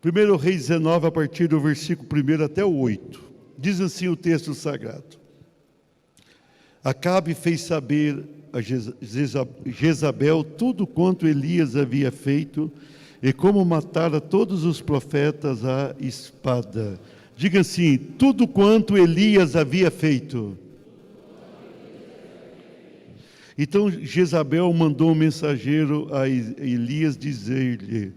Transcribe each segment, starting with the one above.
1 Reis 19, a partir do versículo 1 até o 8. Diz assim o texto sagrado. Acabe fez saber a Jezabel tudo quanto Elias havia feito e como matara todos os profetas à espada. Diga assim, tudo quanto Elias havia feito. Então Jezabel mandou um mensageiro a Elias dizer-lhe: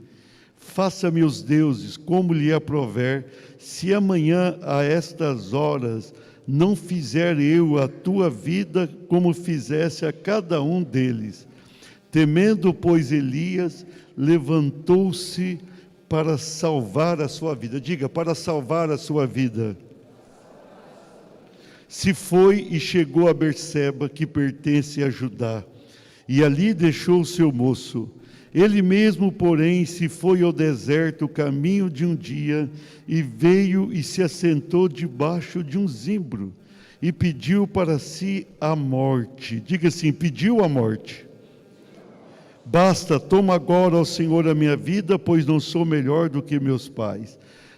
faça-me os deuses como lhe aprover, se amanhã a estas horas não fizer eu a tua vida como fizesse a cada um deles. Temendo, pois, Elias, levantou-se para salvar a sua vida. Diga, para salvar a sua vida. Se foi e chegou a Berseba, que pertence a Judá, e ali deixou o seu moço. Ele mesmo, porém, se foi ao deserto o caminho de um dia, e veio e se assentou debaixo de um zimbro, e pediu para si a morte. Diga assim, pediu a morte. Basta, toma agora, ó Senhor, a minha vida, pois não sou melhor do que meus pais.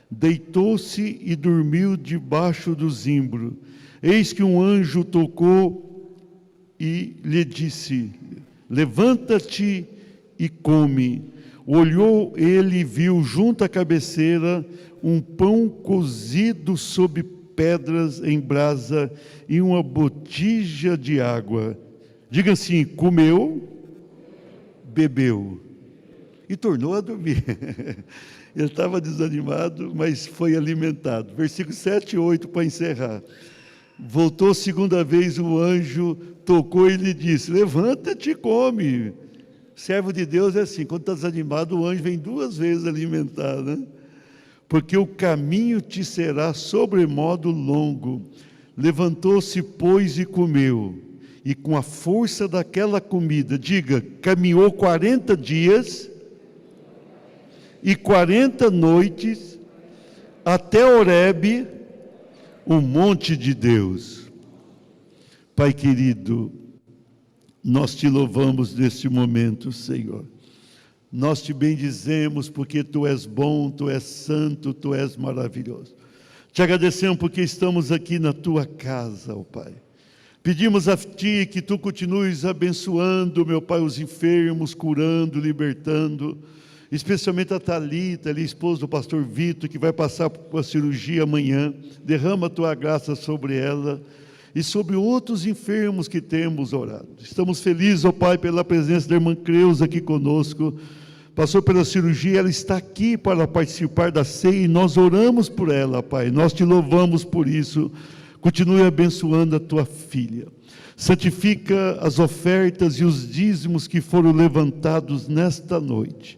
Deitou-se e dormiu debaixo do zimbro. Eis que um anjo tocou e lhe disse: levanta-te e come. Olhou ele e viu junto à cabeceira um pão cozido sob pedras em brasa e uma botija de água. Diga assim, comeu, bebeu e tornou a dormir. Ele estava desanimado, mas foi alimentado. Versículo 7 e 8 para encerrar. Voltou segunda vez o anjo, tocou e lhe disse: levanta-te e come. Servo de Deus é assim, quando está desanimado, o anjo vem 2 vezes alimentar, né? Porque o caminho te será sobremodo longo. Levantou-se, pois, e comeu. E com a força daquela comida, diga, caminhou 40 dias e 40 noites até Horebe, o monte de Deus. Pai querido, nós te louvamos neste momento, Senhor. Nós te bendizemos porque Tu és bom, Tu és santo, Tu és maravilhoso. Te agradecemos porque estamos aqui na Tua casa, ó Pai. Pedimos a Ti que Tu continues abençoando, meu Pai, os enfermos, curando, libertando, especialmente a Thalita, ali, esposa do pastor Vitor, que vai passar por uma cirurgia amanhã. Derrama a Tua graça sobre ela e sobre outros enfermos que temos orado. Estamos felizes, ó Pai, pela presença da irmã Creuza aqui conosco. Passou pela cirurgia, ela está aqui para participar da ceia e nós oramos por ela, Pai. Nós Te louvamos por isso. Continue abençoando a Tua filha. Santifica as ofertas e os dízimos que foram levantados nesta noite.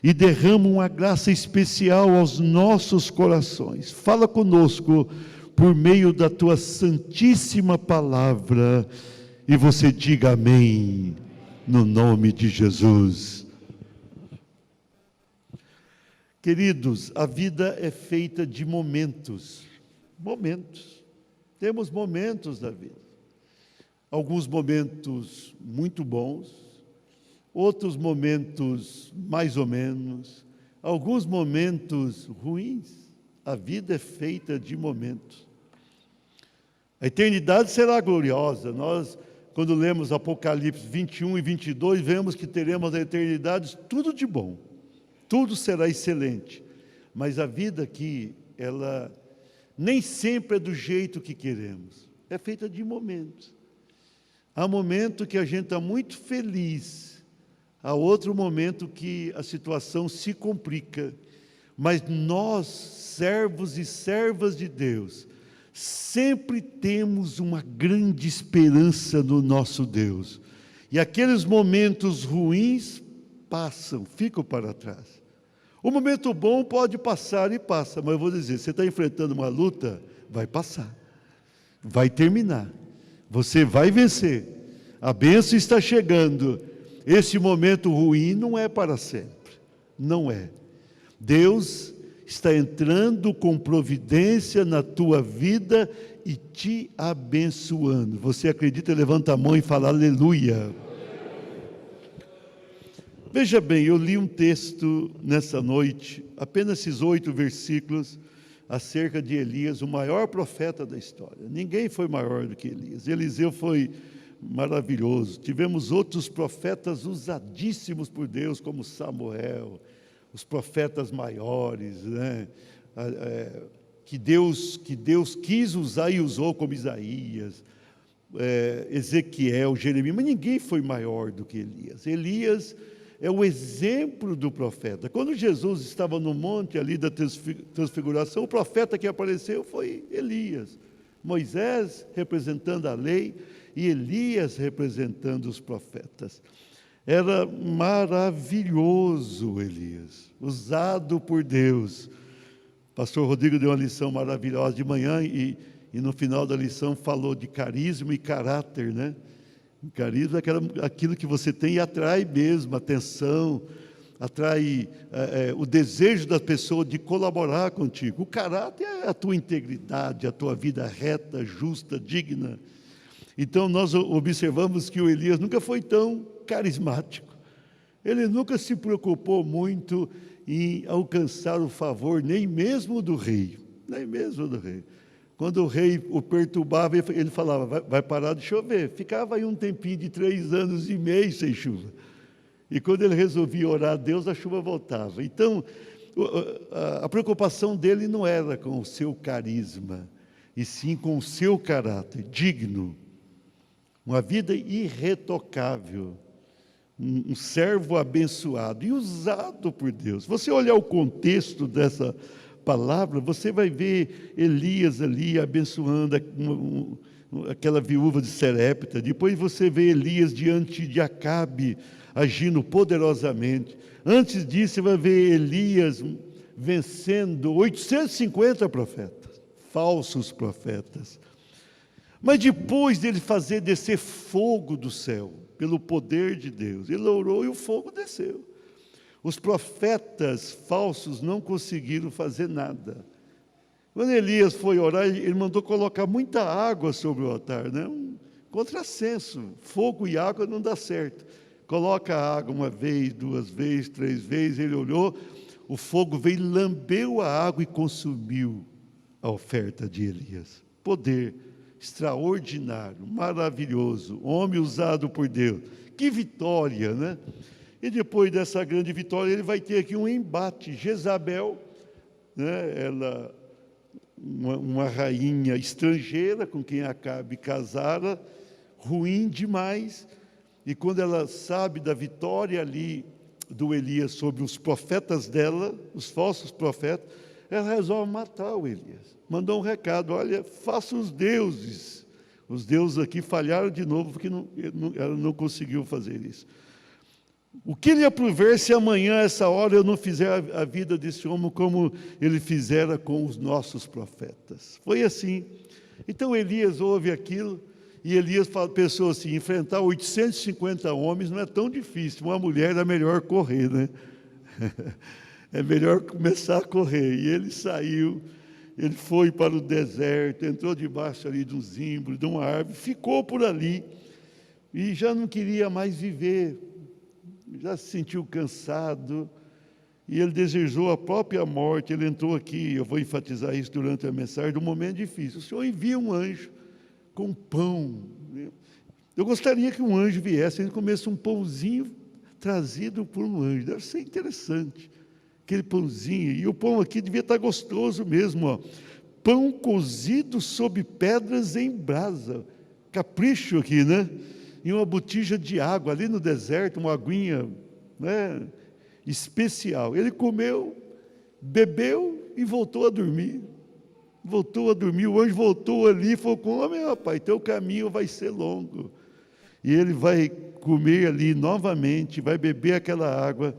E derrama uma graça especial aos nossos corações. Fala conosco por meio da Tua santíssima palavra. E você diga amém, no nome de Jesus. Queridos, a vida é feita de momentos. Momentos. Temos momentos da vida. Alguns momentos muito bons, outros momentos mais ou menos, alguns momentos ruins. A vida é feita de momentos. A eternidade será gloriosa. Nós, quando lemos Apocalipse 21 e 22, vemos que teremos a eternidade tudo de bom. Tudo será excelente. Mas a vida aqui, ela nem sempre é do jeito que queremos. É feita de momentos. Há momento que a gente está muito feliz. Há outro momento que a situação se complica. Mas nós, servos e servas de Deus, sempre temos uma grande esperança no nosso Deus. E aqueles momentos ruins passam, ficam para trás. O momento bom pode passar e passa, mas eu vou dizer, você está enfrentando uma luta, vai passar, vai terminar, você vai vencer, a bênção está chegando. Esse momento ruim não é para sempre, não é. Deus está entrando com providência na tua vida e te abençoando. Você acredita? Levanta a mão e fala aleluia. Veja bem, eu li um texto nessa noite, apenas esses 8 versículos, acerca de Elias, o maior profeta da história. Ninguém foi maior do que Elias. Eliseu foi maravilhoso. Tivemos outros profetas usadíssimos por Deus, como Samuel, os profetas maiores, né? Que Deus quis usar e usou, como Isaías, Ezequiel, Jeremias, mas ninguém foi maior do que Elias. Elias é o exemplo do profeta. Quando Jesus estava no monte ali da transfiguração, o profeta que apareceu foi Elias. Moisés representando a lei e Elias representando os profetas. Era maravilhoso Elias, usado por Deus. O pastor Rodrigo deu uma lição maravilhosa de manhã e no final da lição falou de carisma e caráter, né? O carisma é aquilo que você tem e atrai mesmo atenção, atrai o desejo da pessoa de colaborar contigo. O caráter é a tua integridade, a tua vida reta, justa, digna. Então nós observamos que o Elias nunca foi tão carismático. Ele nunca se preocupou muito em alcançar o favor, nem mesmo do rei. Nem mesmo do rei. Quando o rei o perturbava, ele falava, vai parar de chover. Ficava aí um tempinho de 3 anos e meio sem chuva. E quando ele resolvia orar a Deus, a chuva voltava. Então, a preocupação dele não era com o seu carisma, e sim com o seu caráter digno. Uma vida irretocável. Um servo abençoado e usado por Deus. Você olhar o contexto dessa palavra, você vai ver Elias ali abençoando aquela viúva de Serepta. Depois você vê Elias diante de Acabe, agindo poderosamente. Antes disso, você vai ver Elias vencendo 850 profetas, falsos profetas. Mas depois dele fazer descer fogo do céu, pelo poder de Deus, ele orou e o fogo desceu. Os profetas falsos não conseguiram fazer nada. Quando Elias foi orar, ele mandou colocar muita água sobre o altar, né? Um contrassenso. Fogo e água não dá certo. Coloca a água 1 vez, 2 vezes, 3 vezes. Ele olhou, o fogo veio, lambeu a água e consumiu a oferta de Elias. Poder extraordinário, maravilhoso, homem usado por Deus. Que vitória, né? E depois dessa grande vitória, ele vai ter aqui um embate. Jezabel, né, ela, uma rainha estrangeira com quem Acabe casara, ruim demais. E quando ela sabe da vitória ali do Elias sobre os profetas dela, os falsos profetas, ela resolve matar o Elias. Mandou um recado, olha, faça os deuses. Os deuses aqui falharam de novo, porque ela não conseguiu fazer isso. O que lhe aprover se amanhã, essa hora, eu não fizer a vida desse homem como ele fizera com os nossos profetas? Foi assim. Então Elias ouve aquilo, e Elias pensou assim, enfrentar 850 homens não é tão difícil, uma mulher é melhor correr, né? É melhor começar a correr. E ele saiu, ele foi para o deserto, entrou debaixo ali de um zimbro, de uma árvore, ficou por ali, e já não queria mais viver, já se sentiu cansado, e ele desejou a própria morte. Ele entrou aqui, eu vou enfatizar isso durante a mensagem, de um momento difícil. O Senhor envia um anjo com pão. Eu gostaria que um anjo viesse, ele comesse um pãozinho trazido por um anjo, deve ser interessante, aquele pãozinho, e o pão aqui devia estar gostoso mesmo, ó. Pão cozido sob pedras em brasa, capricho aqui, né? E uma botija de água, ali no deserto, uma aguinha, né, especial. Ele comeu, bebeu e voltou a dormir. Voltou a dormir, o anjo voltou ali e falou, come, rapaz, teu caminho vai ser longo. E ele vai comer ali novamente, vai beber aquela água,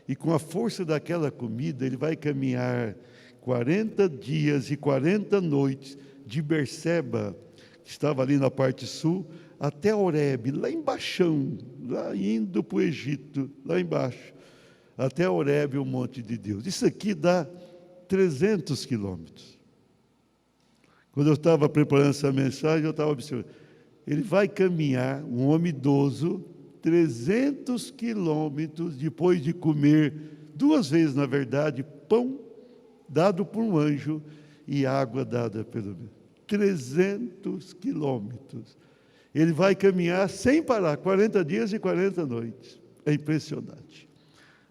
e com a força daquela comida, ele vai caminhar 40 dias e 40 noites de Berseba, que estava ali na parte sul, até Horebe, lá embaixo, lá indo para o Egito, lá embaixo, até Horebe, o monte de Deus. Isso aqui dá 300 quilômetros. Quando eu estava preparando essa mensagem, eu estava observando. Ele vai caminhar, um homem idoso, 300 quilômetros depois de comer 2 vezes, na verdade, pão dado por um anjo e água dada pelo meu. 300 quilômetros. Ele vai caminhar sem parar, 40 dias e 40 noites. É impressionante.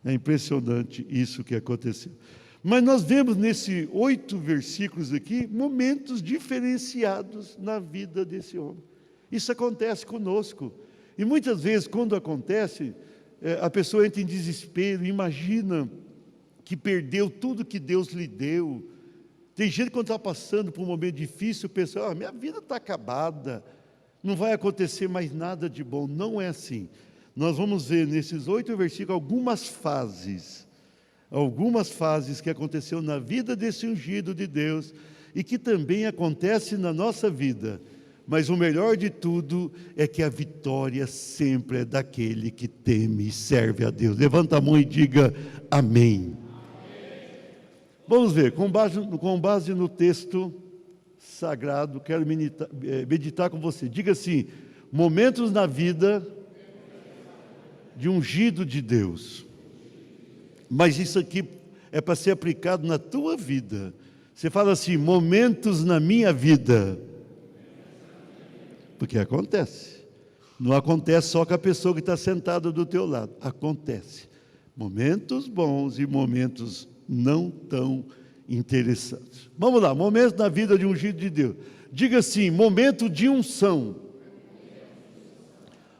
É impressionante isso que aconteceu. Mas nós vemos nesses 8 versículos aqui, momentos diferenciados na vida desse homem. Isso acontece conosco. E muitas vezes, quando acontece, a pessoa entra em desespero, imagina que perdeu tudo que Deus lhe deu. Tem gente que quando está passando por um momento difícil, pensa, minha vida está acabada, não vai acontecer mais nada de bom. Não é assim. Nós vamos ver nesses 8 versículos algumas fases que aconteceu na vida desse ungido de Deus e que também acontece na nossa vida. Mas o melhor de tudo é que a vitória sempre é daquele que teme e serve a Deus. Levanta a mão e diga amém. Vamos ver, com base no texto sagrado, quero meditar com você. Diga assim, momentos na vida de ungido de Deus. Mas isso aqui é para ser aplicado na tua vida. Você fala assim, momentos na minha vida. Porque acontece. Não acontece só com a pessoa que está sentada do teu lado. Acontece. Momentos bons e momentos não tão interessantes. Vamos lá, momentos na vida de um ungido de Deus. Diga assim, momento de unção.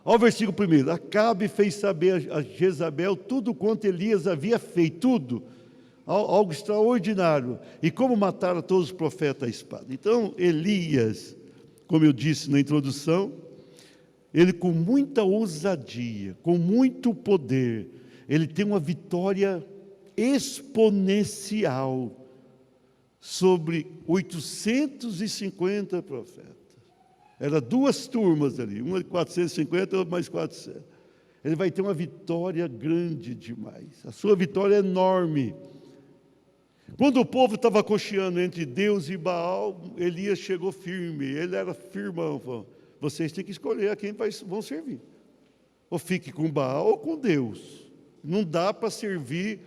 Olha o versículo 1. Acabe fez saber a Jezabel tudo quanto Elias havia feito, tudo. Algo extraordinário. E como mataram todos os profetas à espada. Então, Elias, como eu disse na introdução, ele com muita ousadia, com muito poder, ele tem uma vitória exponencial sobre 850 profetas. Era 2 turmas ali, uma de 450 e outra mais 400. Ele vai ter uma vitória grande demais. A sua vitória é enorme. Quando o povo estava cocheando entre Deus e Baal, Elias chegou firme. Ele era firmão. Falou, vocês têm que escolher a quem vão servir. Ou fique com Baal ou com Deus. Não dá para servir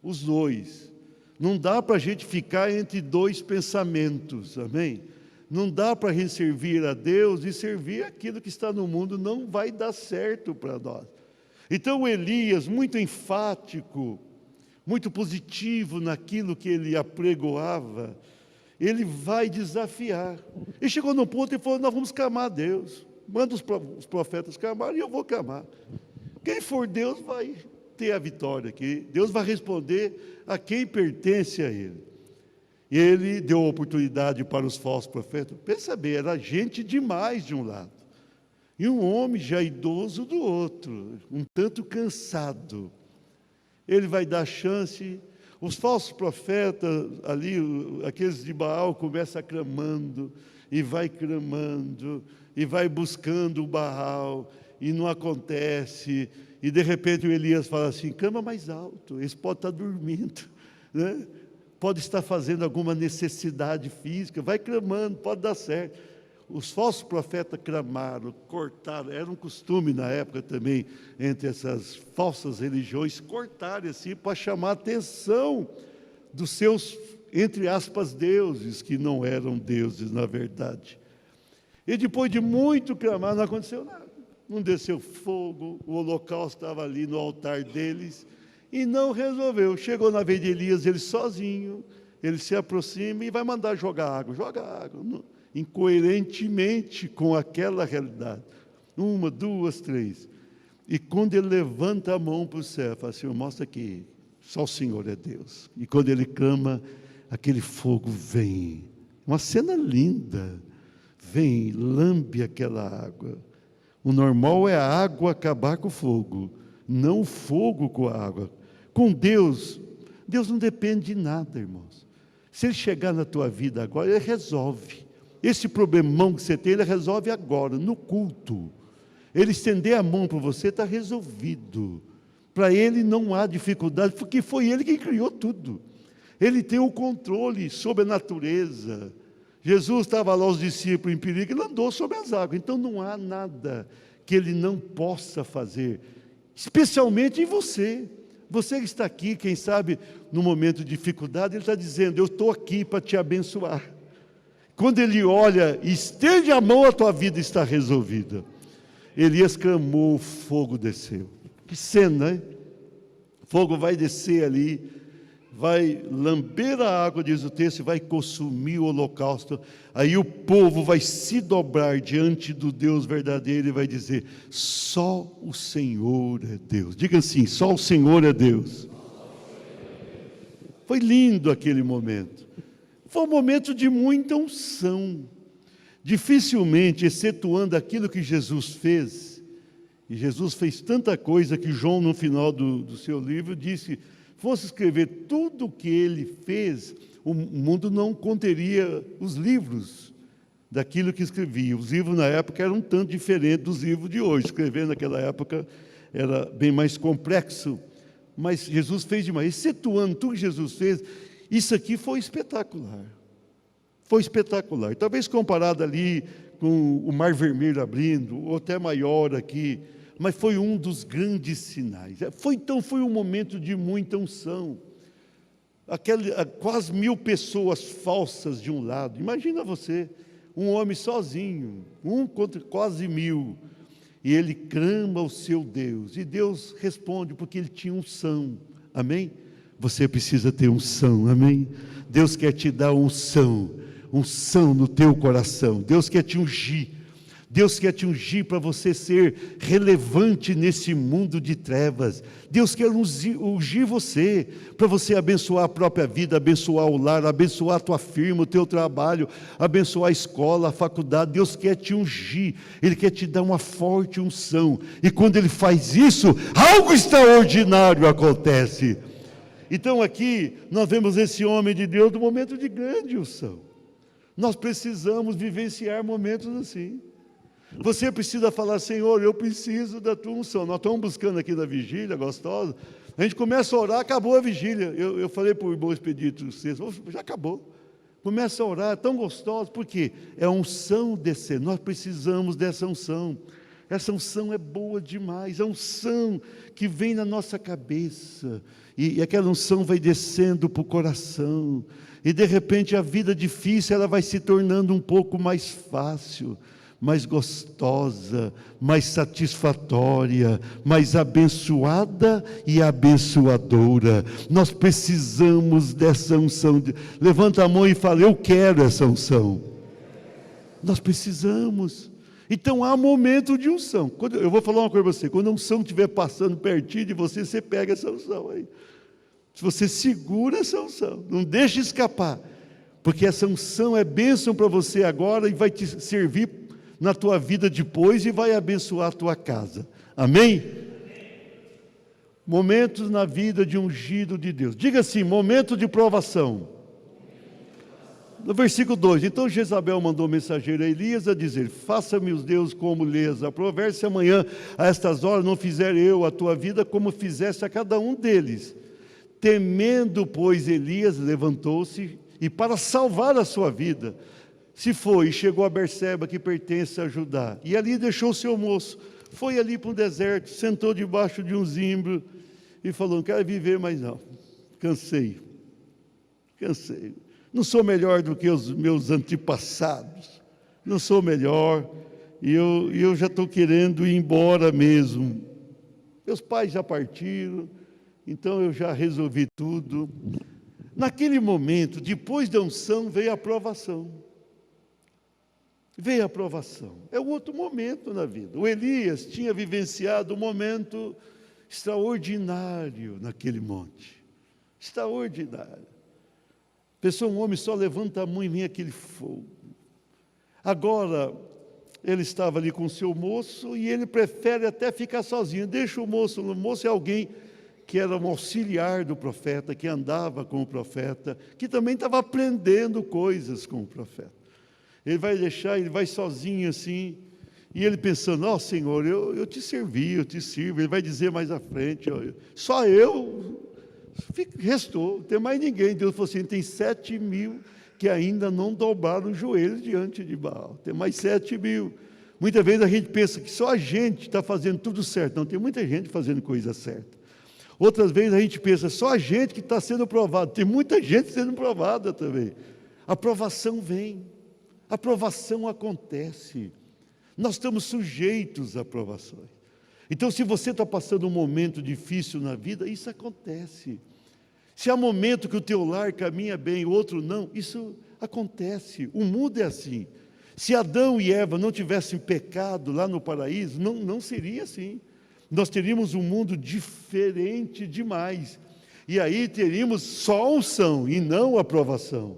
os dois. Não dá para a gente ficar entre 2 pensamentos. Amém? Não dá para a gente servir a Deus e servir aquilo que está no mundo. Não vai dar certo para nós. Então Elias, muito enfático, muito positivo naquilo que ele apregoava, ele vai desafiar. E chegou num ponto e falou, nós vamos clamar a Deus. Manda os profetas clamar e eu vou clamar. Quem for Deus vai ter a vitória aqui. Deus vai responder a quem pertence a Ele. E Ele deu oportunidade para os falsos profetas. Pensa bem, era gente demais de um lado. E um homem já idoso do outro, um tanto cansado. Ele vai dar chance. Os falsos profetas ali, aqueles de Baal, começam clamando, e vai buscando o Baal, e não acontece. E de repente o Elias fala assim, clama mais alto, esse pode estar dormindo, né? Pode estar fazendo alguma necessidade física, vai clamando, pode dar certo. Os falsos profetas clamaram, cortaram, era um costume na época também, entre essas falsas religiões, cortarem assim, para chamar a atenção dos seus, entre aspas, deuses, que não eram deuses na verdade. E depois de muito clamar, não aconteceu nada. Não desceu fogo, o holocausto estava ali no altar deles, e não resolveu. Chegou na vez de Elias, ele sozinho, ele se aproxima e vai mandar joga água, incoerentemente com aquela realidade. 1, 2, 3. E quando ele levanta a mão para o céu, fala assim, mostra que só o Senhor é Deus. E quando ele clama, aquele fogo vem. Uma cena linda. Vem, lambe aquela água. O normal é a água acabar com o fogo, não o fogo com a água. Com Deus, Deus não depende de nada, irmãos. Se Ele chegar na tua vida agora, Ele resolve. Esse problemão que você tem, Ele resolve agora, no culto. Ele estender a mão para você, está resolvido. Para Ele não há dificuldade, porque foi Ele que criou tudo. Ele tem o controle sobre a natureza. Jesus estava lá, os discípulos em perigo, Ele andou sobre as águas. Então não há nada que Ele não possa fazer, especialmente em você. Você que está aqui, quem sabe, no momento de dificuldade, Ele está dizendo: eu estou aqui para te abençoar. Quando Ele olha e estende a mão, a tua vida está resolvida. Elias clamou, o fogo desceu. Que cena, hein? Fogo vai descer ali, vai lamber a água, diz o texto, e vai consumir o holocausto. Aí o povo vai se dobrar diante do Deus verdadeiro e vai dizer: só o Senhor é Deus. Diga assim: só o Senhor é Deus. Foi lindo aquele momento. Foi um momento de muita unção. Dificilmente, excetuando aquilo que Jesus fez, e Jesus fez tanta coisa que João, no final do seu livro, disse: fosse escrever tudo o que ele fez, o mundo não conteria os livros daquilo que escrevia. Os livros na época eram um tanto diferentes dos livros de hoje. Escrever naquela época era bem mais complexo, mas Jesus fez demais. Excetuando tudo que Jesus fez, isso aqui foi espetacular. Foi espetacular. Talvez comparado ali com o Mar Vermelho abrindo, ou até maior aqui, mas foi um dos grandes sinais. Foi um momento de muita unção. Quase 1000 pessoas falsas de um lado. Imagina você, um homem sozinho, um contra quase 1000. E ele clama ao seu Deus. E Deus responde, porque ele tinha unção. Amém? Você precisa ter unção. Amém? Deus quer te dar unção no teu coração. Deus quer te ungir. Deus quer te ungir para você ser relevante nesse mundo de trevas. Deus quer ungir você, para você abençoar a própria vida, abençoar o lar, abençoar a tua firma, o teu trabalho, abençoar a escola, a faculdade. Deus quer te ungir, Ele quer te dar uma forte unção. E quando Ele faz isso, algo extraordinário acontece. Então aqui, nós vemos esse homem de Deus num momento de grande unção. Nós precisamos vivenciar momentos assim. Você precisa falar: Senhor, eu preciso da tua unção. Nós estamos buscando aqui na vigília gostosa. A gente começa a orar, acabou a vigília. Eu falei para o irmão Expedito, já acabou. Começa a orar, tão gostoso, porque é a unção descer. Nós precisamos dessa unção. Essa unção é boa demais. A unção que vem na nossa cabeça. E aquela unção vai descendo para o coração. E de repente a vida difícil ela vai se tornando um pouco mais fácil, mais gostosa, mais satisfatória, mais abençoada e abençoadora. Nós precisamos dessa unção. Levanta a mão e fala: eu quero essa unção. Nós precisamos. Então há momento de unção. Eu vou falar uma coisa para você: quando a unção estiver passando pertinho de você, você pega essa unção aí. Se você segura essa unção, não deixa escapar, porque essa unção é bênção para você agora e vai te servir na tua vida depois e vai abençoar a tua casa. Amém? Momentos na vida de ungido de Deus. Diga assim: momento de provação. No versículo 2: então Jezabel mandou o mensageiro a Elias a dizer: faça-me os deuses como lhes aprouver, se amanhã a estas horas não fizer eu a tua vida como fizesse a cada um deles. Temendo, pois, Elias levantou-se e, para salvar a sua vida, se foi e chegou a Berseba, que pertence a Judá, e ali deixou o seu moço. Foi ali para o deserto, sentou debaixo de um zimbro e falou: não quero viver mais não, cansei, não sou melhor do que os meus antepassados, não sou melhor, e eu já estou querendo ir embora mesmo. Meus pais já partiram, então eu já resolvi tudo. Naquele momento, depois da unção, veio a aprovação. Veio a aprovação. É um outro momento na vida. O Elias tinha vivenciado um momento extraordinário naquele monte. Extraordinário. Um homem só levanta a mão e vem aquele fogo. Agora, ele estava ali com o seu moço e ele prefere até ficar sozinho. Deixa o moço. O moço é alguém que era um auxiliar do profeta, que andava com o profeta, que também estava aprendendo coisas com o profeta. Ele vai deixar, ele vai sozinho assim, e ele pensando: ó Senhor, eu te servi, eu te sirvo. Ele vai dizer mais à frente: ó, só eu, restou, não tem mais ninguém. Deus falou assim: tem 7.000 que ainda não dobraram os joelhos diante de Baal, tem mais 7.000. Muitas vezes a gente pensa que só a gente está fazendo tudo certo. Não, tem muita gente fazendo coisa certa. Outras vezes a gente pensa, só a gente que está sendo provado. Tem muita gente sendo provada também. A provação vem, a provação acontece. Nós estamos sujeitos a provações. Então, se você está passando um momento difícil na vida, isso acontece. Se há momento que o teu lar caminha bem, o outro não, isso acontece. O mundo é assim. Se Adão e Eva não tivessem pecado lá no paraíso, não seria assim. Nós teríamos um mundo diferente demais. E aí teríamos só a unção e não a aprovação.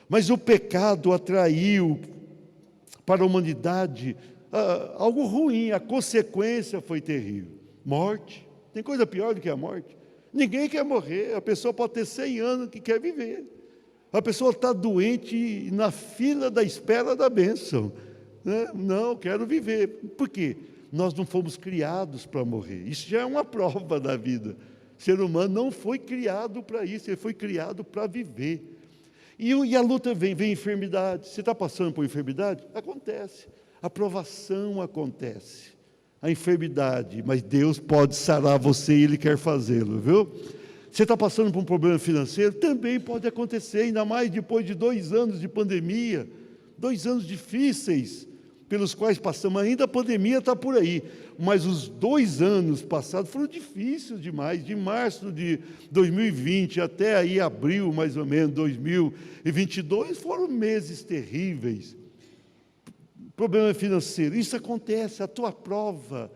Mas o pecado atraiu para a humanidade algo ruim, a consequência foi terrível. Morte. Tem coisa pior do que a morte? Ninguém quer morrer, a pessoa pode ter 100 anos que quer viver. A pessoa está doente na fila da espera da bênção. Né? Não, quero viver. Por quê? Nós não fomos criados para morrer. Isso já é uma prova da vida. O ser humano não foi criado para isso, ele foi criado para viver. E a luta vem enfermidade. Você está passando por enfermidade? Acontece. A provação acontece. A enfermidade, mas Deus pode sarar você e Ele quer fazê-lo, viu? Você está passando por um problema financeiro? Também pode acontecer, ainda mais depois de 2 anos de pandemia, 2 anos difíceis, pelos quais passamos. Ainda a pandemia está por aí, mas os 2 anos passados foram difíceis demais, de março de 2020 até aí abril, mais ou menos, 2022, foram meses terríveis. Problema financeiro, isso acontece, a tua prova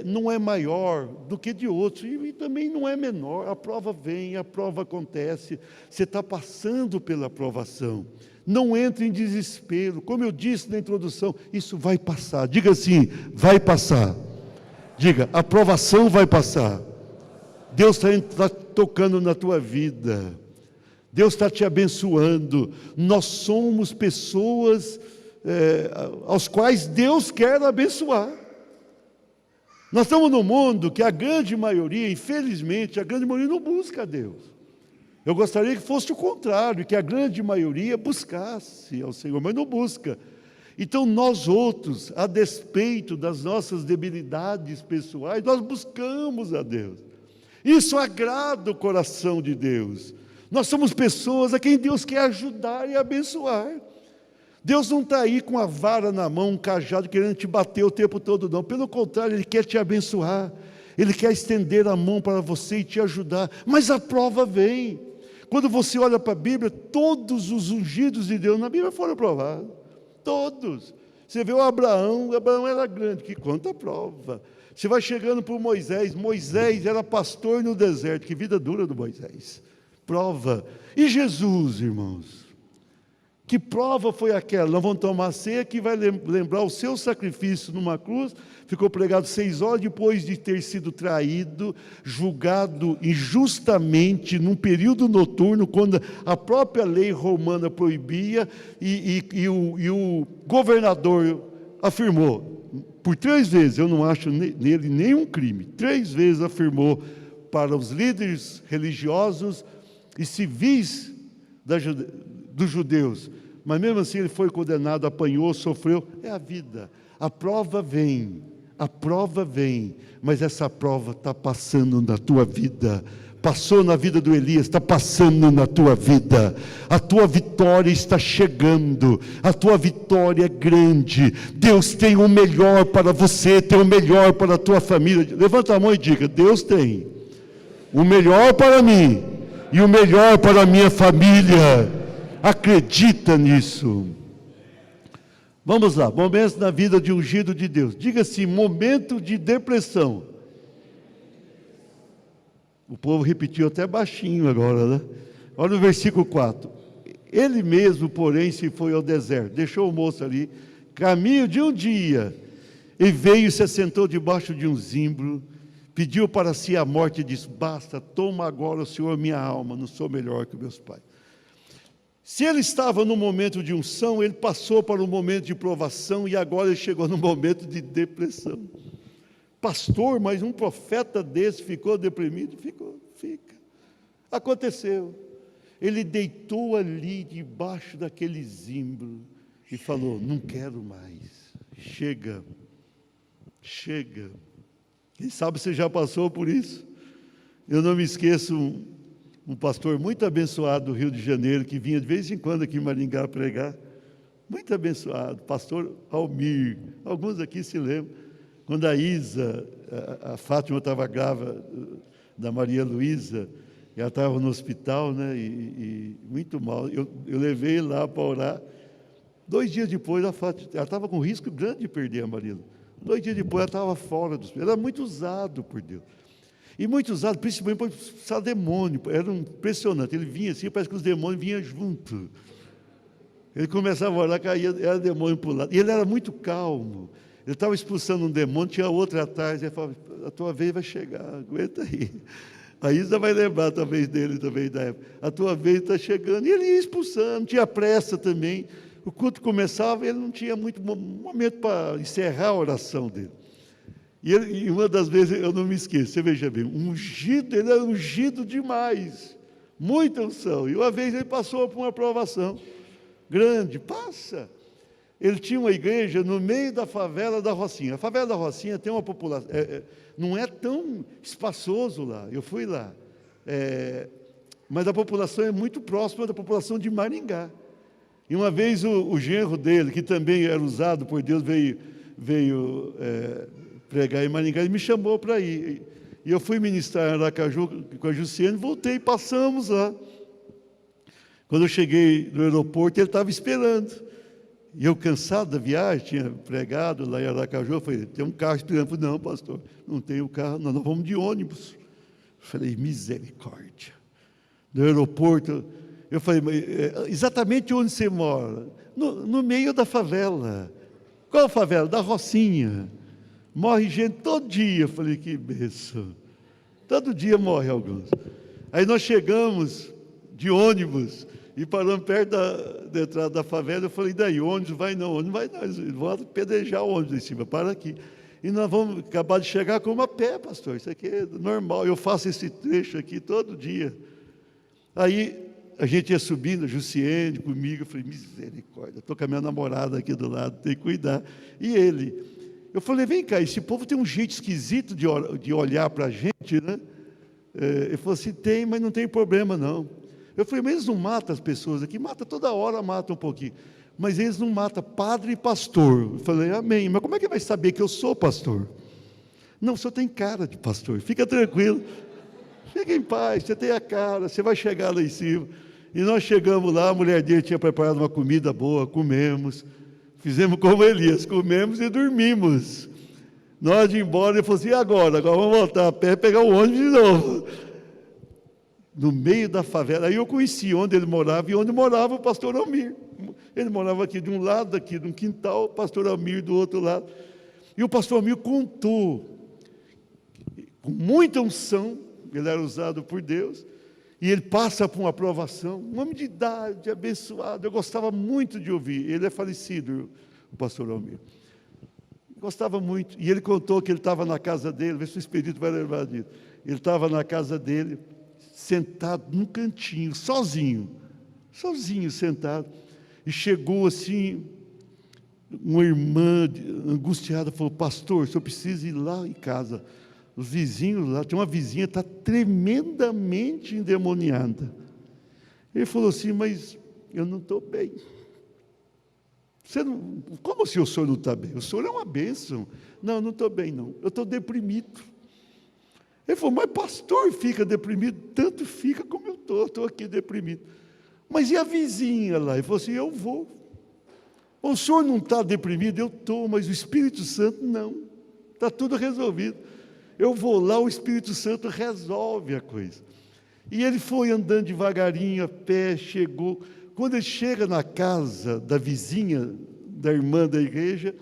não é maior do que de outros, e também não é menor, a prova vem, a prova acontece, você está passando pela provação. Não entre em desespero, como eu disse na introdução, isso vai passar. Diga assim, vai passar. Diga, a provação vai passar. Deus está tocando na tua vida. Deus está te abençoando. Nós somos pessoas aos quais Deus quer abençoar. Nós estamos num mundo que a grande maioria, infelizmente, a grande maioria não busca a Deus. Eu gostaria que fosse o contrário, que a grande maioria buscasse ao Senhor, mas não busca. Então nós outros, a despeito das nossas debilidades pessoais, nós buscamos a Deus. Isso agrada o coração de Deus. Nós somos pessoas a quem Deus quer ajudar e abençoar. Deus não está aí com a vara na mão, um cajado, querendo te bater o tempo todo, não. Pelo contrário, Ele quer te abençoar. Ele quer estender a mão para você e te ajudar. Mas a prova vem. Quando você olha para a Bíblia, todos os ungidos de Deus na Bíblia foram provados. Todos. Você vê o Abraão era grande, que conta a prova. Você vai chegando para o Moisés era pastor no deserto, que vida dura do Moisés. Prova. E Jesus, irmãos? Que prova foi aquela? Nós vamos tomar a ceia que vai lembrar o seu sacrifício numa cruz. Ficou pregado 6 horas depois de ter sido traído, julgado injustamente num período noturno, quando a própria lei romana proibia, e o governador afirmou, por 3 vezes, eu não acho nele nenhum crime, 3 vezes afirmou para os líderes religiosos e civis dos judeus, mas mesmo assim ele foi condenado, apanhou, sofreu. É a vida, a prova vem, mas essa prova está passando na tua vida. Passou na vida do Elias, está passando na tua vida. A tua vitória está chegando, a tua vitória é grande. Deus tem o melhor para você, tem o melhor para a tua família. Levanta a mão e diga, Deus tem o melhor para mim e o melhor para a minha família. Acredita nisso. Vamos lá, momentos na vida de ungido de Deus. Diga assim, momento de depressão. O povo repetiu até baixinho agora, né? Olha o versículo 4. Ele mesmo, porém, se foi ao deserto, deixou o moço ali, caminho de um dia, e veio e se assentou debaixo de um zimbro, pediu para si a morte e disse, basta, toma agora o Senhor minha alma, não sou melhor que meus pais. Se ele estava no momento de unção, ele passou para um momento de provação e agora ele chegou no momento de depressão. Pastor, mas um profeta desse ficou deprimido? Fica. Aconteceu. Ele deitou ali debaixo daquele zimbro e falou, não quero mais. chega, chega. Quem sabe você já passou por isso? Eu não me esqueço um pastor muito abençoado do Rio de Janeiro, que vinha de vez em quando aqui em Maringá pregar, muito abençoado, pastor Almir, alguns aqui se lembram, quando a Isa, a Fátima estava grávida da Maria Luísa, ela estava no hospital, né, e muito mal, eu levei lá para orar. 2 dias depois, ela estava com risco grande de perder a Maria. 2 dias depois, ela estava fora do hospital. Ela era muito usado por Deus. E muito usado, principalmente para expulsar demônio. Era impressionante. Ele vinha assim, parece que os demônios vinham junto. Ele começava a orar, caía, era demônio para o lado. E ele era muito calmo. Ele estava expulsando um demônio, tinha outro atrás. Ele falava, a tua vez vai chegar, aguenta aí. A Isa vai lembrar talvez dele também da época. A tua vez está chegando. E ele ia expulsando, tinha pressa também. O culto começava e ele não tinha muito momento para encerrar a oração dele. E uma das vezes, eu não me esqueço, você veja bem, ungido, ele era ungido demais, muita unção. E uma vez ele passou por uma provação grande, passa. Ele tinha uma igreja no meio da favela da Rocinha. A favela da Rocinha tem uma população, não é tão espaçoso lá, eu fui lá, mas a população é muito próxima da população de Maringá. E uma vez o genro dele, que também era usado por Deus, veio pregar em Maringá, ele me chamou para ir. E eu fui ministrar em Aracaju com a Jussiane, voltei e passamos lá. Quando eu cheguei no aeroporto, ele estava esperando. E eu, cansado da viagem, tinha pregado lá em Aracaju, eu falei, tem um carro esperando. Eu falei, não, pastor, não tem o carro, nós vamos de ônibus. Eu falei, misericórdia. No aeroporto, eu falei, exatamente onde você mora? No meio da favela. Qual favela? Da Rocinha. Morre gente todo dia. Eu falei, que bênção. Todo dia morre alguns. Aí nós chegamos de ônibus e paramos perto da entrada da favela. Eu falei, daí, ônibus vai não, ônibus vai não. Eles vão apedrejar o ônibus em cima, para aqui. E nós vamos acabar de chegar com uma pé, pastor. Isso aqui é normal. Eu faço esse trecho aqui todo dia. Aí a gente ia subindo, a Jussiene comigo, eu falei, misericórdia, estou com a minha namorada aqui do lado, tem que cuidar. E ele, eu falei, vem cá, esse povo tem um jeito esquisito de olhar para a gente, né? Ele falou assim, tem, mas não tem problema não. Eu falei, mas eles não matam as pessoas aqui? Mata toda hora, mata um pouquinho. Mas eles não matam padre e pastor. Eu falei, amém, mas como é que vai saber que eu sou pastor? Não, o senhor tem cara de pastor, fica tranquilo. Fica em paz, você tem a cara, você vai chegar lá em cima. E nós chegamos lá, a mulher dele tinha preparado uma comida boa, comemos, fizemos como Elias, comemos e dormimos. Nós de ir embora, ele falou assim, e agora? Agora vamos voltar a pé e pegar o ônibus de novo. No meio da favela, aí eu conheci onde ele morava e onde morava o pastor Almir. Ele morava aqui de um lado, aqui de um quintal, o pastor Almir do outro lado. E o pastor Almir contou, com muita unção, ele era usado por Deus, e ele passa por uma aprovação, um homem de idade, abençoado, eu gostava muito de ouvir, ele é falecido, o pastor Almir, gostava muito, e ele contou que ele estava na casa dele, vê se o Espírito vai lembrar disso, ele estava na casa dele, sentado num cantinho, sozinho sentado, e chegou assim, uma irmã angustiada, falou, pastor, o senhor precisa ir lá em casa. Os vizinhos lá, tem uma vizinha que está tremendamente endemoniada. Ele falou assim, mas eu não estou bem. Como assim o senhor não está bem? O senhor é uma bênção. Não, não estou bem não, eu estou deprimido. Ele falou, mas pastor fica deprimido? Tanto fica como eu estou aqui deprimido. Mas e a vizinha lá? Ele falou assim, eu vou. O senhor não está deprimido? Eu estou, mas o Espírito Santo não. Está tudo resolvido. Eu vou lá, o Espírito Santo resolve a coisa. E ele foi andando devagarinho, a pé, chegou. Quando ele chega na casa da vizinha, da irmã da igreja,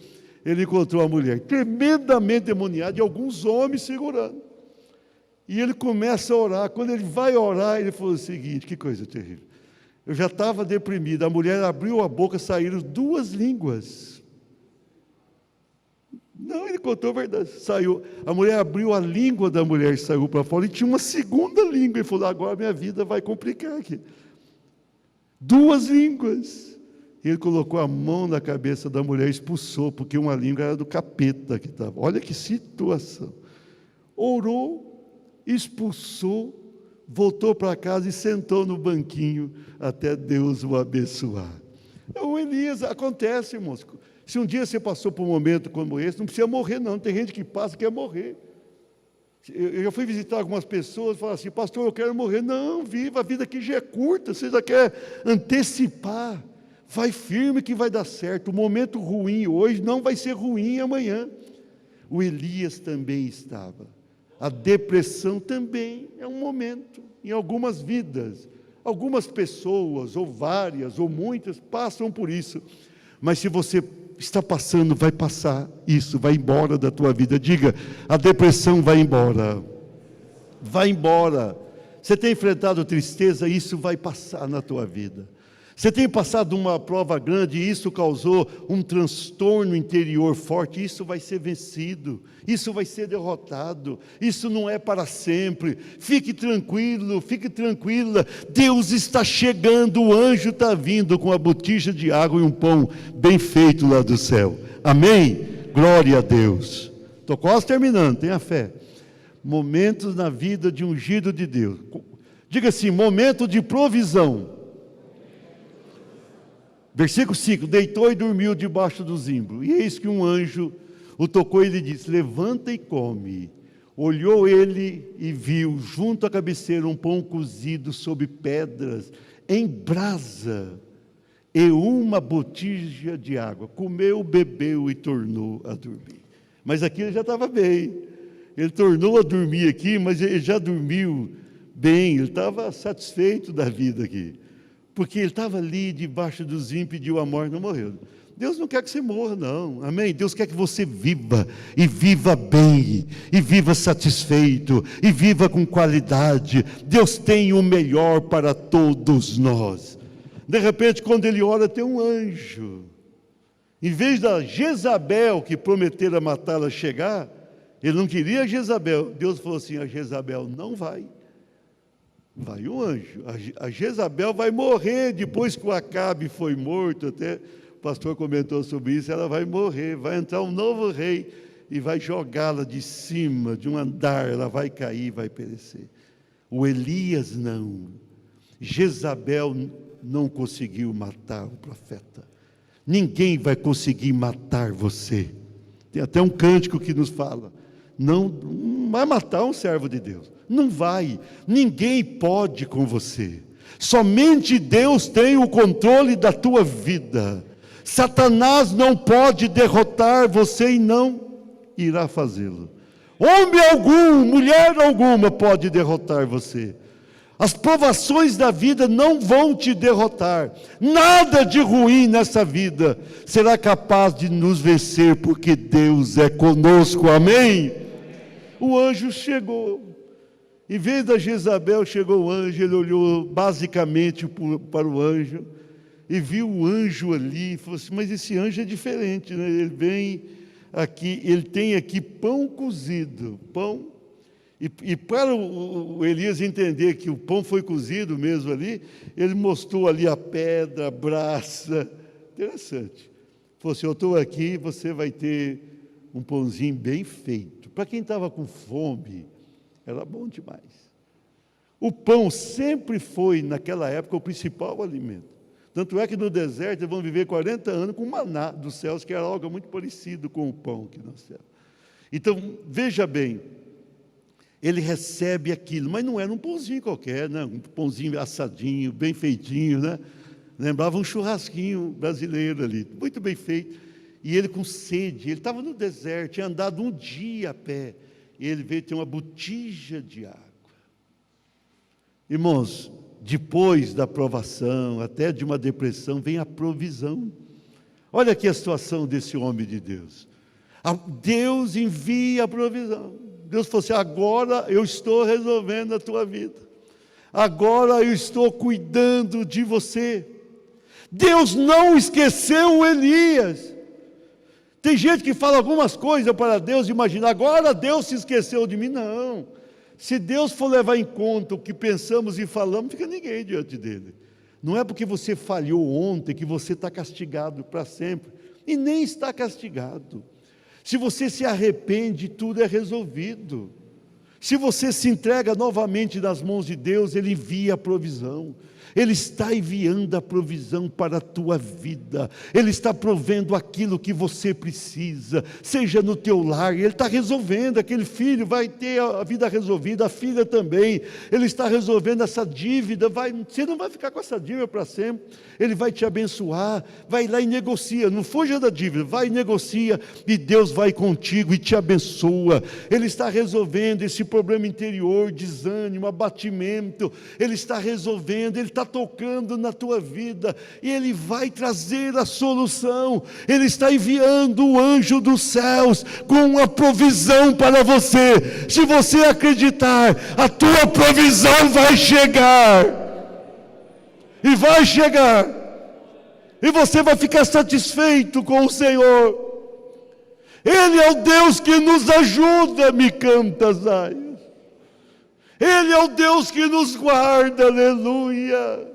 ele encontrou a mulher tremendamente demoniada e alguns homens segurando. E ele começa a orar. Quando ele vai orar, ele falou o seguinte, que coisa terrível. Eu já estava deprimido, a mulher abriu a boca, saíram 2 línguas. Não, ele contou a verdade. Saiu, a mulher abriu a língua da mulher e saiu para fora, e tinha uma segunda língua. Ele falou, agora minha vida vai complicar aqui. 2 línguas. Ele colocou a mão na cabeça da mulher e expulsou, porque uma língua era do capeta que estava. Olha que situação. Orou, expulsou, voltou para casa e sentou no banquinho até Deus o abençoar. O Elias, acontece, irmãos. Se um dia você passou por um momento como esse, não precisa morrer não, tem gente que passa e quer morrer. Eu já fui visitar algumas pessoas e falaram assim, pastor, eu quero morrer. Não, viva, a vida aqui já é curta, você já quer antecipar. Vai firme que vai dar certo. O momento ruim hoje não vai ser ruim amanhã. O Elias também estava. A depressão também é um momento em algumas vidas. Algumas pessoas, ou várias, ou muitas, passam por isso. Mas se você está passando, vai passar isso, vai embora da tua vida. Diga, a depressão vai embora. Vai embora. Você tem enfrentado tristeza, isso vai passar na tua vida. Você tem passado uma prova grande e isso causou um transtorno interior forte, isso vai ser vencido, isso vai ser derrotado, isso não é para sempre. Fique tranquilo, fique tranquila, Deus está chegando, o anjo está vindo com a botija de água e um pão bem feito lá do céu. Amém? Glória a Deus. Estou quase terminando, tenha fé. Momentos na vida de ungido de Deus. Diga assim, momento de provisão. Versículo 5, deitou e dormiu debaixo do zimbro, e eis que um anjo o tocou e lhe disse, levanta e come. Olhou ele e viu, junto à cabeceira, um pão cozido sobre pedras, em brasa, e uma botija de água. Comeu, bebeu e tornou a dormir. Mas aqui ele já estava bem, ele tornou a dormir aqui, mas ele já dormiu bem, ele estava satisfeito da vida aqui. Porque ele estava ali debaixo do zimbro, pediu a morte, não morreu. Deus não quer que você morra, não. Amém? Deus quer que você viva, e viva bem, e viva satisfeito, e viva com qualidade. Deus tem o melhor para todos nós. De repente, quando ele ora, tem um anjo. Em vez da Jezabel, que prometera matá-la, chegar, ele não queria a Jezabel. Deus falou assim, a Jezabel não vai. Vai um anjo, a Jezabel vai morrer depois que o Acabe foi morto, até o pastor comentou sobre isso, ela vai morrer, vai entrar um novo rei e vai jogá-la de cima, de um andar, ela vai cair, vai perecer. O Elias não, Jezabel não conseguiu matar o profeta, ninguém vai conseguir matar você. Tem até um cântico que nos fala, não vai matar um servo de Deus. Não vai, ninguém pode com você, somente Deus tem o controle da tua vida. Satanás não pode derrotar você e não irá fazê-lo. Homem algum, mulher alguma pode derrotar você. As provações da vida não vão te derrotar, nada de ruim nessa vida será capaz de nos vencer, porque Deus é conosco, amém? O anjo chegou. Em vez da Jezabel, chegou o anjo, ele olhou basicamente para o anjo, e viu o anjo ali, e falou assim, mas esse anjo é diferente, né? Ele vem aqui, ele tem aqui pão cozido, pão, e para o Elias entender que o pão foi cozido mesmo ali, ele mostrou ali a pedra, a brasa, interessante. Falou assim, eu estou aqui, você vai ter um pãozinho bem feito. Para quem estava com fome, era bom demais. O pão sempre foi, naquela época, o principal alimento. Tanto é que no deserto eles vão viver 40 anos com maná dos céus, que era algo muito parecido com o pão que no céu. Então, veja bem, ele recebe aquilo, mas não era um pãozinho qualquer, né? Um pãozinho assadinho, bem feitinho, né? Lembrava um churrasquinho brasileiro ali, muito bem feito. E ele com sede, ele estava no deserto, tinha andado um dia a pé, e ele veio ter uma botija de água. Irmãos, depois da provação, até de uma depressão, vem a provisão. Olha aqui a situação desse homem de Deus. Deus envia a provisão. Deus falou assim, agora eu estou resolvendo a tua vida. Agora eu estou cuidando de você. Deus não esqueceu o Elias. Tem gente que fala algumas coisas para Deus, imaginar, agora Deus se esqueceu de mim. Não. Se Deus for levar em conta o que pensamos e falamos, não fica ninguém diante dele. Não é porque você falhou ontem que você está castigado para sempre. E nem está castigado. Se você se arrepende, tudo é resolvido. Se você se entrega novamente nas mãos de Deus, Ele envia a provisão. Ele está enviando a provisão para a tua vida. Ele está provendo aquilo que você precisa, seja no teu lar. Ele está resolvendo, aquele filho vai ter a vida resolvida, a filha também. Ele está resolvendo essa dívida, você não vai ficar com essa dívida para sempre. Ele vai te abençoar, vai lá e negocia, não fuja da dívida, vai e negocia, e Deus vai contigo e te abençoa. Ele está resolvendo esse problema interior, desânimo, abatimento. Ele está resolvendo, Ele está tocando na tua vida, e Ele vai trazer a solução. Ele está enviando o anjo dos céus com a provisão para você. Se você acreditar, a tua provisão vai chegar. E vai chegar. E você vai ficar satisfeito com o Senhor. Ele é o Deus que nos ajuda, me canta Zaias. Ele é o Deus que nos guarda, aleluia.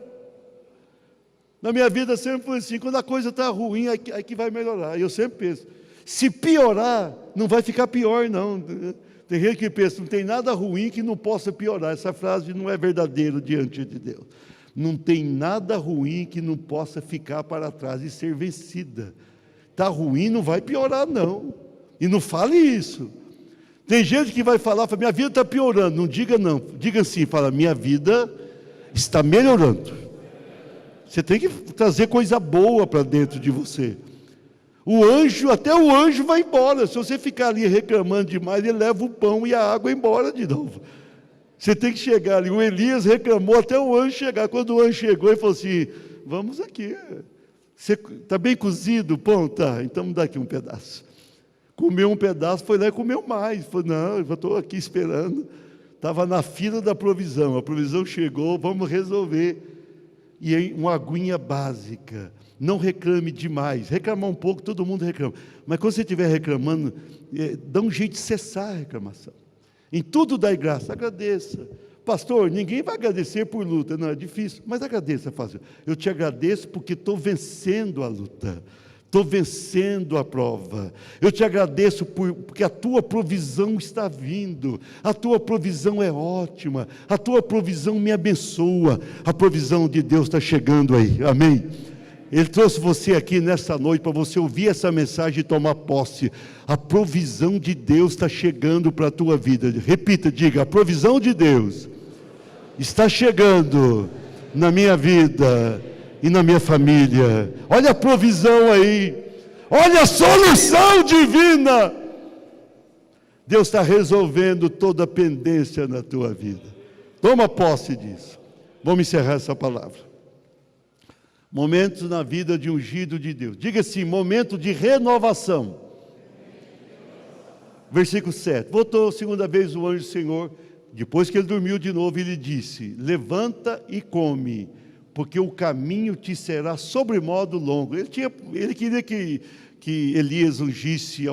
Na minha vida sempre foi assim, quando a coisa está ruim, aí que vai melhorar. E eu sempre penso, se piorar, não vai ficar pior não. Tem gente que pensa, não tem nada ruim que não possa piorar. Essa frase não é verdadeira diante de Deus. Não tem nada ruim que não possa ficar para trás e ser vencida. Está ruim, não vai piorar não. E não fale isso. Tem gente que vai falar, minha vida está piorando. Não diga não, diga assim, fala, minha vida está melhorando. Você tem que trazer coisa boa para dentro de você. Até o anjo vai embora. Se você ficar ali reclamando demais, ele leva o pão e a água embora de novo. Você tem que chegar ali. O Elias reclamou até o anjo chegar. Quando o anjo chegou, ele falou assim, vamos aqui. Está bem cozido o pão? Tá, então me dá aqui um pedaço. Comeu um pedaço, foi lá e comeu mais. Falei, não, eu estou aqui esperando. Estava na fila da provisão. A provisão chegou, vamos resolver. E aí, uma aguinha básica. Não reclame demais. Reclamar um pouco, todo mundo reclama. Mas quando você estiver reclamando, dá um jeito de cessar a reclamação. Em tudo dai graça, agradeça. Pastor, ninguém vai agradecer por luta. Não, é difícil, mas agradeça, fácil. Eu te agradeço porque estou vencendo a luta. Estou vencendo a prova. Eu te agradeço porque a tua provisão está vindo. A tua provisão é ótima. A tua provisão me abençoa. A provisão de Deus está chegando aí. Amém? Ele trouxe você aqui nessa noite para você ouvir essa mensagem e tomar posse. A provisão de Deus está chegando para a tua vida. Repita, diga, a provisão de Deus está chegando na minha vida e na minha família. Olha a provisão aí. Olha a solução divina. Deus está resolvendo toda a pendência na tua vida. Toma posse disso. Vamos encerrar essa palavra. Momentos na vida de ungido de Deus. Diga assim, momento de renovação. Versículo 7. Voltou a segunda vez o anjo do Senhor. Depois que ele dormiu de novo, ele disse, levanta e come, porque o caminho te será sobremodo longo. Ele queria que Elias ungisse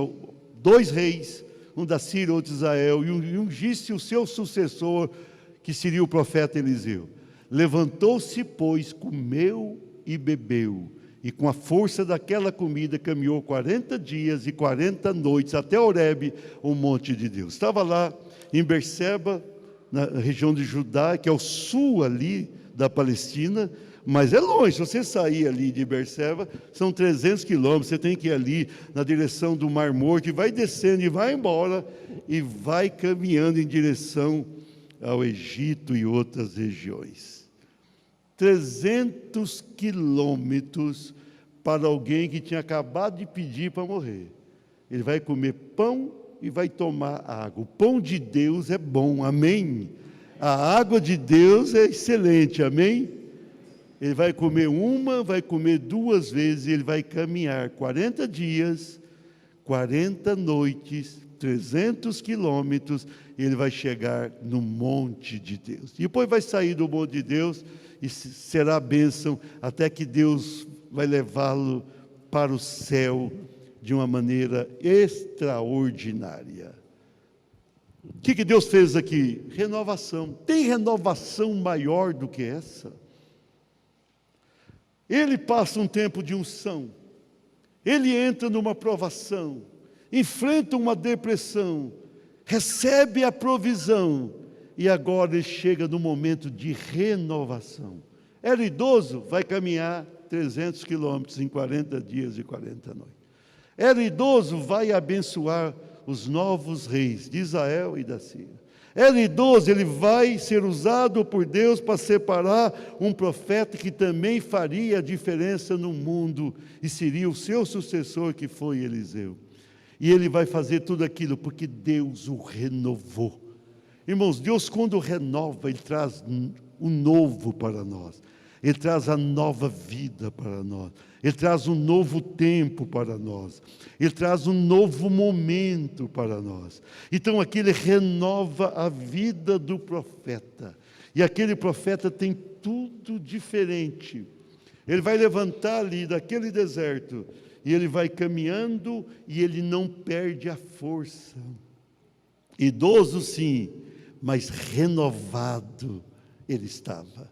2 reis, um da Síria, outro de Israel, e ungisse o seu sucessor, que seria o profeta Eliseu. Levantou-se, pois, comeu e bebeu, e com a força daquela comida caminhou 40 dias e 40 noites até Horebe, o monte de Deus. Estava lá em Berseba, na região de Judá, que é o sul ali da Palestina, mas é longe. Se você sair ali de Berseba, são 300 quilômetros, você tem que ir ali na direção do Mar Morto, e vai descendo e vai embora, e vai caminhando em direção ao Egito e outras regiões. 300 quilômetros para alguém que tinha acabado de pedir para morrer. Ele vai comer pão e vai tomar água. O pão de Deus é bom, amém? A água de Deus é excelente, amém? Ele vai comer vai comer 2 vezes, e ele vai caminhar 40 dias, 40 noites, 300 quilômetros, e ele vai chegar no monte de Deus. Depois vai sair do monte de Deus, e será a bênção, até que Deus vai levá-lo para o céu de uma maneira extraordinária. O que Deus fez aqui? Renovação. Tem renovação maior do que essa? ele passa um tempo de unção, ele entra numa provação, enfrenta uma depressão, recebe a provisão, e agora ele chega no momento de renovação. Era idoso, vai caminhar 300 quilômetros em 40 dias e 40 noites. Era idoso, vai abençoar os novos reis de Israel e da Síria. Era idoso, ele vai ser usado por Deus para separar um profeta que também faria a diferença no mundo, e seria o seu sucessor, que foi Eliseu. E ele vai fazer tudo aquilo porque Deus o renovou. Irmãos, Deus, quando renova, Ele traz o novo para nós. Ele traz a nova vida para nós. Ele traz um novo tempo para nós. Ele traz um novo momento para nós. Então aqui ele renova a vida do profeta. E aquele profeta tem tudo diferente. Ele vai levantar ali daquele deserto, e ele vai caminhando, e ele não perde a força. Idoso sim, mas renovado ele estava.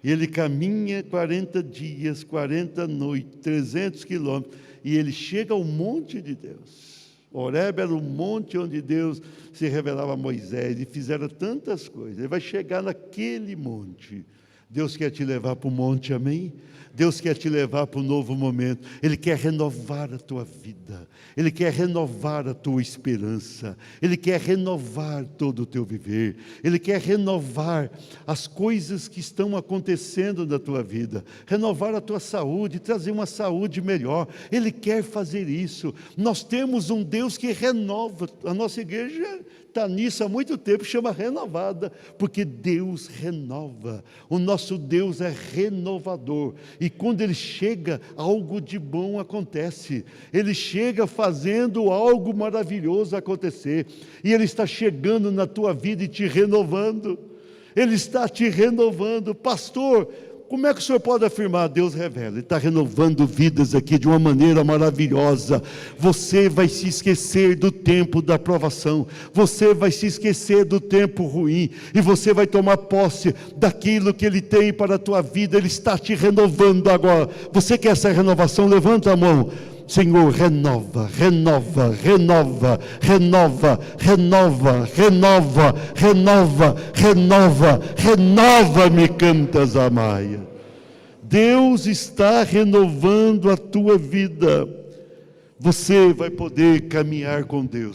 Ele caminha 40 dias, 40 noites, 300 quilômetros, e ele chega ao monte de Deus. Horebe era o monte onde Deus se revelava a Moisés, e fizeram tantas coisas. Ele vai chegar naquele monte. Deus quer te levar para o monte, amém? Deus quer te levar para um novo momento. Ele quer renovar a tua vida. Ele quer renovar a tua esperança. Ele quer renovar todo o teu viver. Ele quer renovar as coisas que estão acontecendo na tua vida. Renovar a tua saúde, trazer uma saúde melhor. Ele quer fazer isso. Nós temos um Deus que renova. A nossa igreja está nisso há muito tempo, chama Renovada, porque Deus renova. O nosso Deus é renovador, e quando Ele chega, algo de bom acontece. Ele chega fazendo algo maravilhoso acontecer, e Ele está chegando na tua vida e te renovando. Ele está te renovando. Pastor, como é que o senhor pode afirmar? Deus revela, Ele está renovando vidas aqui de uma maneira maravilhosa. Você vai se esquecer do tempo da provação, você vai se esquecer do tempo ruim, e você vai tomar posse daquilo que Ele tem para a tua vida. Ele está te renovando agora. Você quer essa renovação? Levanta a mão. Senhor, renova, renova, renova, renova, renova, renova, renova, renova, renova-me, cantas a Maia. Deus está renovando a tua vida. Você vai poder caminhar com Deus.